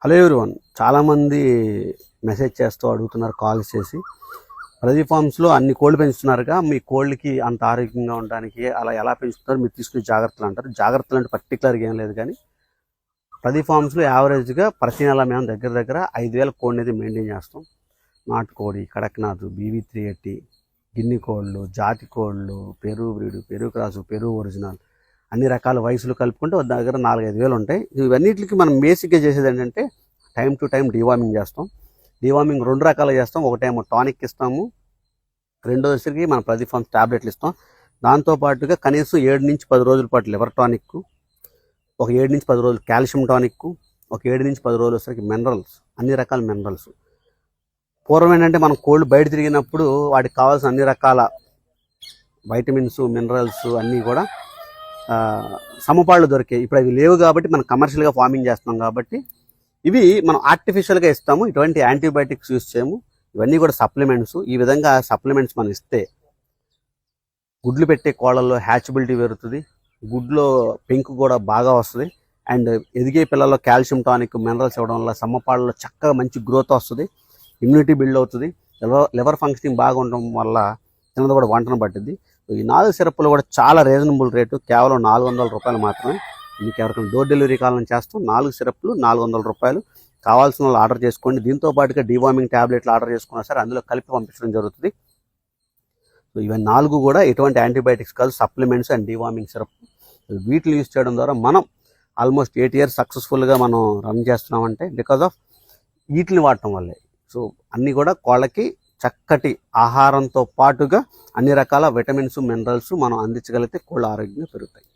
Hello everyone, చాలామంది message చేస్తూ అడుగుతున్నారు కాల్స్ చేసి. ప్రదీప్ ఫార్మ్స్లో అన్ని కోళ్ళు పెంచుతున్నారుగా, మీ కోళ్ళకి అంత ఆరోగ్యంగా ఉండడానికి అలా ఎలా పెంచుతున్నారు, మీరు తీసుకునే జాగ్రత్తలు అంటారు. జాగ్రత్తలు అంటే పర్టికులర్గా ఏం లేదు, కానీ ప్రదీప్ ఫార్మ్స్లో యావరేజ్గా ప్రతి నెల మేము దగ్గర 5,000 కోడిని అయితే మెయింటైన్ చేస్తాం. నాటుకోడి, కడక్నాథ్, BV380, గిన్ని కోళ్ళు, జాతి కోళ్ళు, పెరుగు బ్రీడు, పెరుగు క్రాసు, పెరుగు ఒరిజినల్, అన్ని రకాల వయసులు కలుపుకుంటే దగ్గర 4-5 వేలు ఉంటాయి. ఇవన్నిటికి మనం బేసిక్గా చేసేది ఏంటంటే టైం టు టైం డివార్మింగ్ చేస్తాం. డివార్మింగ్ 2 రకాలుగా చేస్తాం. ఒకటేమో టానిక్ ఇస్తాము, రెండోసరికి మన ప్రదీప్ ఫార్మ్స్ టాబ్లెట్లు ఇస్తాం. దాంతోపాటుగా కనీసం 7 నుంచి 10 రోజుల పాటు లివర్ టానిక్, ఒక 7 నుంచి 10 రోజులు కాల్షియం టానిక్, ఒక 7 నుంచి 10 రోజులు వచ్చేసరికి మినరల్స్, అన్ని రకాల మినరల్స్. పూర్వం ఏంటంటే మనం కోళ్ళు బయట తిరిగినప్పుడు వాటికి కావాల్సిన అన్ని రకాల వైటమిన్స్, మినరల్స్ అన్నీ కూడా సమపాళ్ళు దొరికాయి. ఇప్పుడు అవి లేవు కాబట్టి మనం కమర్షియల్గా ఫార్మింగ్ చేస్తున్నాం కాబట్టి ఇవి మనం ఆర్టిఫిషియల్గా ఇస్తాము. ఇటువంటి యాంటీబయాటిక్స్ యూజ్ చేయము. ఇవన్నీ కూడా సప్లిమెంట్స్. ఈ విధంగా సప్లిమెంట్స్ మనం ఇస్తే గుడ్లు పెట్టే కోళ్ళల్లో హ్యాచబిలిటీ పెరుగుతుంది, గుడ్లో పెంకు కూడా బాగా వస్తుంది. అండ్ ఎదిగే పిల్లల్లో కాల్షియం టానిక్, మినరల్స్ ఇవ్వడం వల్ల సమ్మపాళ్ళలో చక్కగా మంచి గ్రోత్ వస్తుంది, ఇమ్యూనిటీ బిల్డ్ అవుతుంది, లివర్ ఫంక్షనింగ్ బాగా ఉండడం వల్ల తినది కూడా వంటను పట్టింది. ఈ 4 సిరప్లు కూడా చాలా రీజనబుల్ రేటు, కేవలం 400 రూపాయలు మాత్రమే. మీకు ఎవరికైనా డోర్ డెలివరీ కావాలని చేస్తాం. 4 సిరప్లు 400 రూపాయలు. కావాల్సిన వాళ్ళు ఆర్డర్ చేసుకోండి. దీంతో పాటుగా డివార్మింగ్ ట్యాబ్లెట్లు ఆర్డర్ చేసుకున్నా సరే అందులో కలిపి పంపించడం జరుగుతుంది. సో ఇవన్నీ 4 కూడా ఎటువంటి యాంటీబయాటిక్స్ కాదు, సప్లిమెంట్స్ అండ్ డివార్మింగ్ సిరప్. వీటిని యూజ్ చేయడం ద్వారా మనం ఆల్మోస్ట్ 8 years సక్సెస్ఫుల్గా మనం రన్ చేస్తున్నామంటే బికాజ్ ఆఫ్ వీటిని వాడటం వల్లే. సో అన్నీ కూడా కోళ్ళకి చక్కటి ఆహారంతో పాటుగా అన్ని రకాల విటమిన్స్, మినరల్స్ మనం అందించగలిగితే కోళ్ళు ఆరోగ్యంగా పెరుగుతాయి.